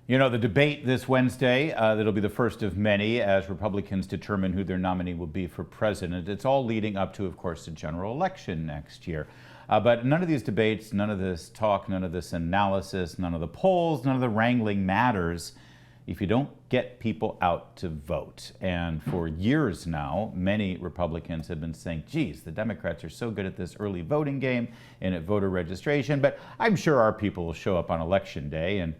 You know, the debate this Wednesday, that'll be the first of many as Republicans determine who their nominee will be for president. It's all leading up to, of course, the general election next year. But none of these debates, none of this talk, none of this analysis, none of the polls, none of the wrangling matters if you don't get people out to vote. And for years now, many Republicans have been saying, geez, the Democrats are so good at this early voting game and at voter registration, but I'm sure our people will show up on election day. And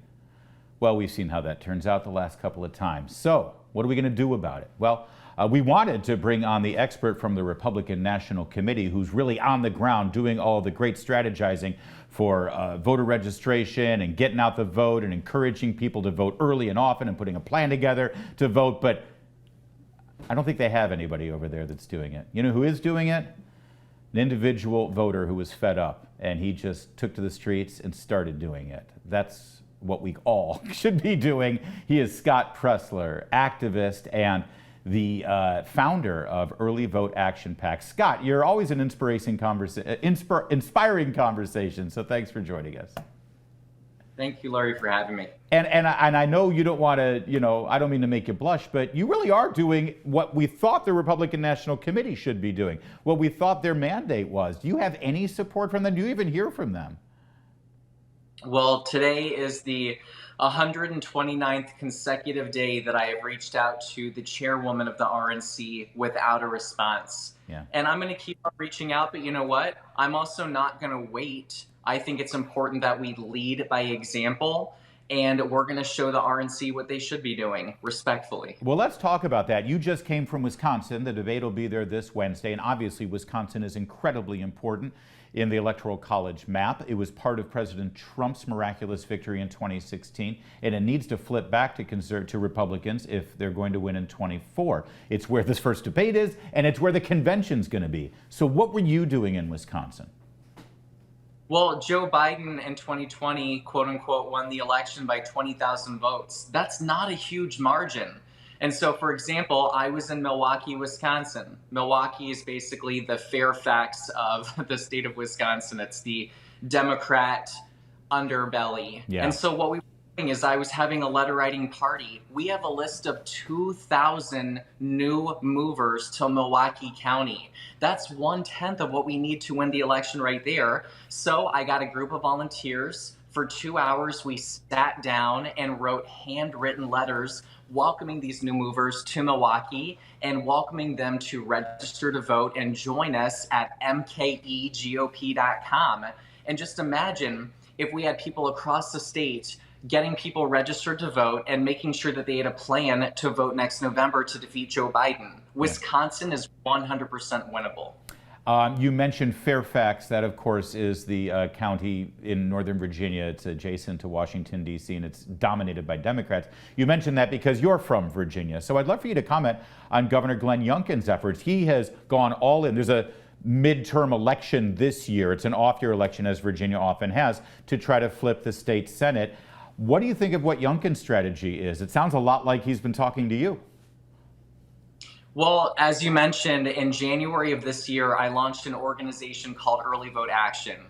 well, we've seen how that turns out the last couple of times. So what are we going to do about it? Well, we wanted to bring on the expert from the Republican National Committee who's really on the ground doing all the great strategizing for voter registration and getting out the vote and encouraging people to vote early and often and putting a plan together to vote. But I don't think they have anybody over there that's doing it. You know who is doing it? An individual voter who was fed up, and he just took to the streets and started doing it. That's what we all should be doing. He is Scott Presler, activist and the founder of Early Vote Action PAC. Scott, you're always an inspiring conversation, so thanks for joining us. Thank you, Larry, for having me. And I know you don't want to, I don't mean to make you blush, but you really are doing what we thought the Republican National Committee should be doing, what we thought their mandate was. Do you have any support from them? Do you even hear from them? Well, today is the 129th consecutive day that I have reached out to the chairwoman of the RNC without a response. Yeah. And I'm going to keep on reaching out, but you know what? I'm also not going to wait. I think it's important that we lead by example, and we're going to show the RNC what they should be doing, respectfully. Well, let's talk about that. You just came from Wisconsin. The debate will be there this Wednesday, and obviously Wisconsin is incredibly important in the Electoral College map. It was part of President Trump's miraculous victory in 2016, and it needs to flip back to Republicans if they're going to win in 24. It's where this first debate is, and it's where the convention's going to be. So what were you doing in Wisconsin? Well, Joe Biden in 2020, quote unquote, won the election by 20,000 votes. That's not a huge margin. And so, for example, I was in Milwaukee, Wisconsin. Milwaukee is basically the Fairfax of the state of Wisconsin. It's the Democrat underbelly. Yeah. And so what we were doing is I was having a letter writing party. We have a list of 2,000 new movers to Milwaukee County. That's 1/10 of what we need to win the election right there. So I got a group of volunteers. For 2 hours, we sat down and wrote handwritten letters welcoming these new movers to Milwaukee and welcoming them to register to vote and join us at mkegop.com. And just imagine if we had people across the state getting people registered to vote and making sure that they had a plan to vote next November to defeat Joe Biden. Wisconsin is 100% winnable. You mentioned Fairfax. That, of course, is the county in Northern Virginia. It's adjacent to Washington, D.C., and it's dominated by Democrats. You mentioned that because you're from Virginia. So I'd love for you to comment on Governor Glenn Youngkin's efforts. He has gone all in. There's a midterm election this year. It's an off-year election, as Virginia often has, to try to flip the state Senate. What do you think of what Youngkin's strategy is? It sounds a lot like he's been talking to you. Well, as you mentioned, in January of this year, I launched an organization called Early Vote Action.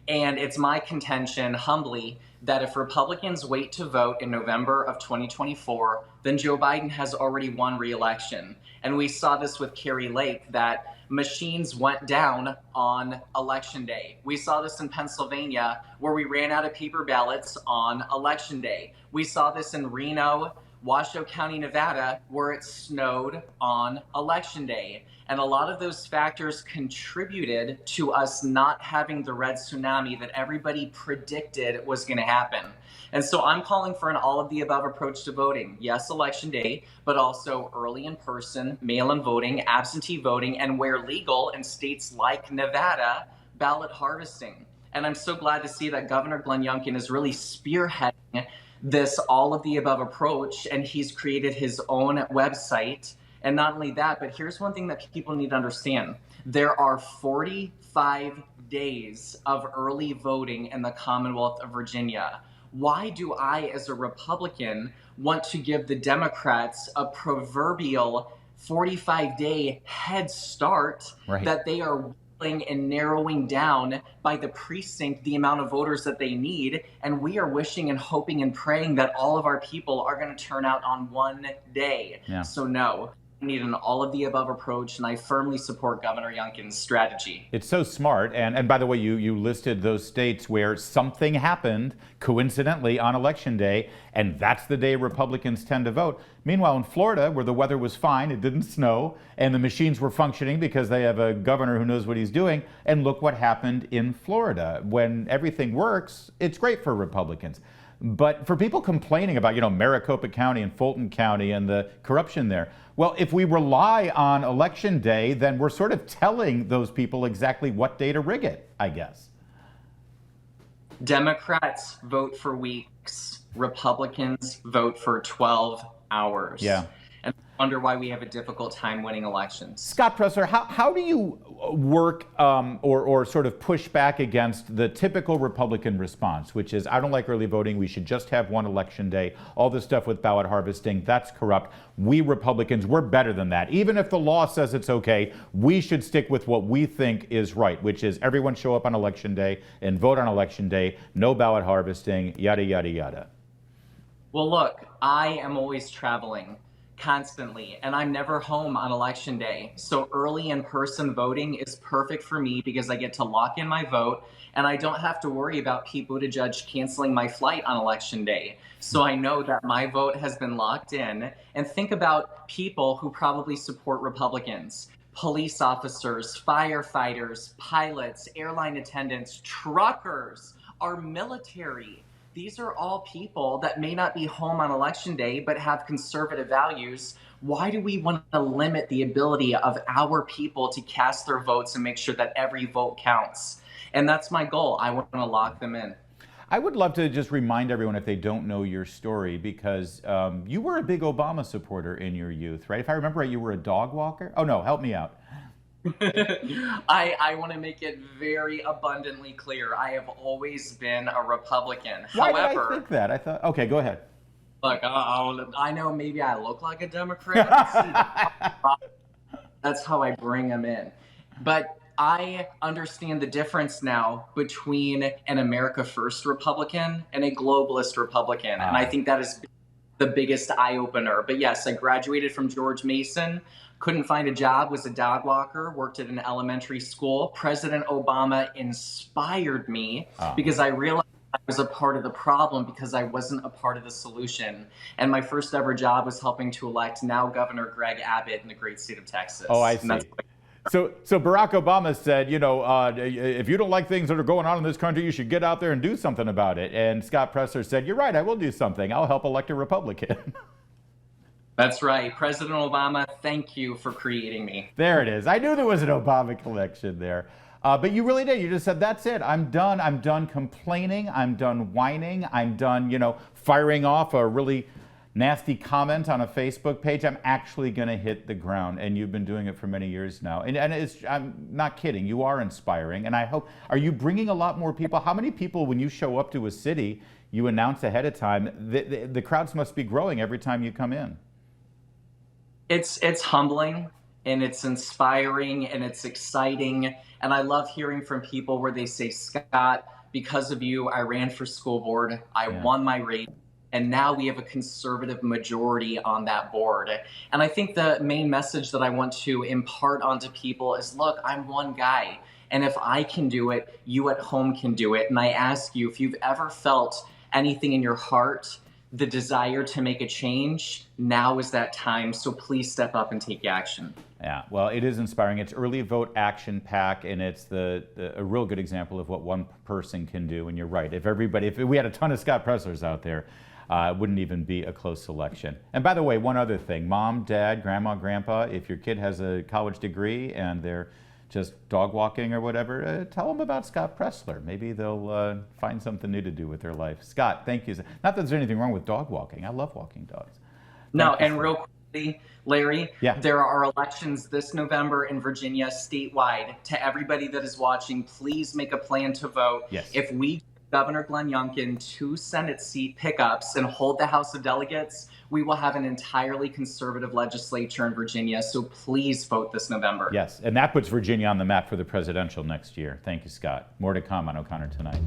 And it's my contention, humbly, that if Republicans wait to vote in November of 2024, then Joe Biden has already won re-election. And we saw this with Kari Lake, that machines went down on election day. We saw this in Pennsylvania, where we ran out of paper ballots on election day. We saw this in Reno, Washoe County, Nevada, where it snowed on election day. And a lot of those factors contributed to us not having the red tsunami that everybody predicted was going to happen. And so I'm calling for an all-of-the-above approach to voting. Yes, election day, but also early in person, mail-in voting, absentee voting, and where legal in states like Nevada, ballot harvesting. And I'm so glad to see that Governor Glenn Youngkin is really spearheading this all-of-the-above approach, and he's created his own website. And not only that, but here's one thing that people need to understand. There are 45 days of early voting in the Commonwealth of Virginia. Why do I, as a Republican, want to give the Democrats a proverbial 45-day head start that they are and narrowing down by the precinct the amount of voters that they need. And we are wishing and hoping and praying that all of our people are going to turn out on one day. Yeah. So no, we need an all of the above approach, and I firmly support Governor Youngkin's strategy. It's so smart. And by the way, you listed those states where something happened coincidentally on election day, and that's the day Republicans tend to vote. Meanwhile, in Florida, where the weather was fine, it didn't snow, and the machines were functioning because they have a governor who knows what he's doing. And look what happened in Florida. When everything works, it's great for Republicans. But for people complaining about, Maricopa County and Fulton County and the corruption there, well, if we rely on election day, then we're sort of telling those people exactly what day to rig it, I guess. Democrats vote for weeks. Republicans vote for 12 hours. Yeah. And I wonder why we have a difficult time winning elections. Scott Presler, how do you work or sort of push back against the typical Republican response, which is, I don't like early voting, we should just have one election day, all this stuff with ballot harvesting, that's corrupt. We Republicans, we're better than that. Even if the law says it's okay, we should stick with what we think is right, which is everyone show up on election day and vote on election day, no ballot harvesting, yada, yada, yada. Well, look, I am always traveling. Constantly, and I'm never home on election day. So early in-person voting is perfect for me because I get to lock in my vote and I don't have to worry about Pete Buttigieg canceling my flight on election day. So I know that my vote has been locked in. And think about people who probably support Republicans. Police officers, firefighters, pilots, airline attendants, truckers, our military. These are all people that may not be home on election day, but have conservative values. Why do we want to limit the ability of our people to cast their votes and make sure that every vote counts? And that's my goal. I want to lock them in. I would love to just remind everyone, if they don't know your story, because you were a big Obama supporter in your youth, right? If I remember right, you were a dog walker? Oh, no, help me out. I want to make it very abundantly clear. I have always been a Republican. Why However, did I think that? I thought, okay, go ahead. Look, I know maybe I look like a Democrat. That's how I bring them in. But I understand the difference now between an America First Republican and a globalist Republican. And I think that is the biggest eye-opener. But yes, I graduated from George Mason. Couldn't find a job, was a dog walker, worked at an elementary school. President Obama inspired me because I realized I was a part of the problem because I wasn't a part of the solution. And my first ever job was helping to elect now Governor Greg Abbott in the great state of Texas. Oh, I see. So Barack Obama said, if you don't like things that are going on in this country, you should get out there and do something about it. And Scott Presler said, you're right, I will do something. I'll help elect a Republican. That's right. President Obama, thank you for creating me. There it is. I knew there was an Obama collection there. But you really did. You just said, that's it. I'm done. I'm done complaining. I'm done whining. I'm done, firing off a really nasty comment on a Facebook page. I'm actually going to hit the ground. And you've been doing it for many years now. And I'm not kidding. You are inspiring. And I hope, are you bringing a lot more people? How many people, when you show up to a city, you announce ahead of time, the crowds must be growing every time you come in? It's humbling and it's inspiring and it's exciting. And I love hearing from people where they say, Scott, because of you, I ran for school board. I won my race. And now we have a conservative majority on that board. And I think the main message that I want to impart onto people is, look, I'm one guy. And if I can do it, you at home can do it. And I ask you, if you've ever felt anything in your heart, the desire to make a change, now is that time. So please step up and take action. Yeah, well, it is inspiring. It's Early Vote Action PAC, and it's a real good example of what one person can do. And you're right. If we had a ton of Scott Preslers out there, it wouldn't even be a close election. And by the way, one other thing, mom, dad, grandma, grandpa, if your kid has a college degree and they're just dog walking or whatever, tell them about Scott Presler. Maybe they'll find something new to do with their life. Scott, thank you. Not that there's anything wrong with dog walking. I love walking dogs. No, and real quickly, Larry, yeah. There are elections this November in Virginia statewide. To everybody that is watching, please make a plan to vote. Yes. If we Governor Glenn Youngkin 2 Senate seat pickups and hold the House of Delegates, we will have an entirely conservative legislature in Virginia. So please vote this November. Yes, and that puts Virginia on the map for the presidential next year. Thank you, Scott. More to come on O'Connor Tonight.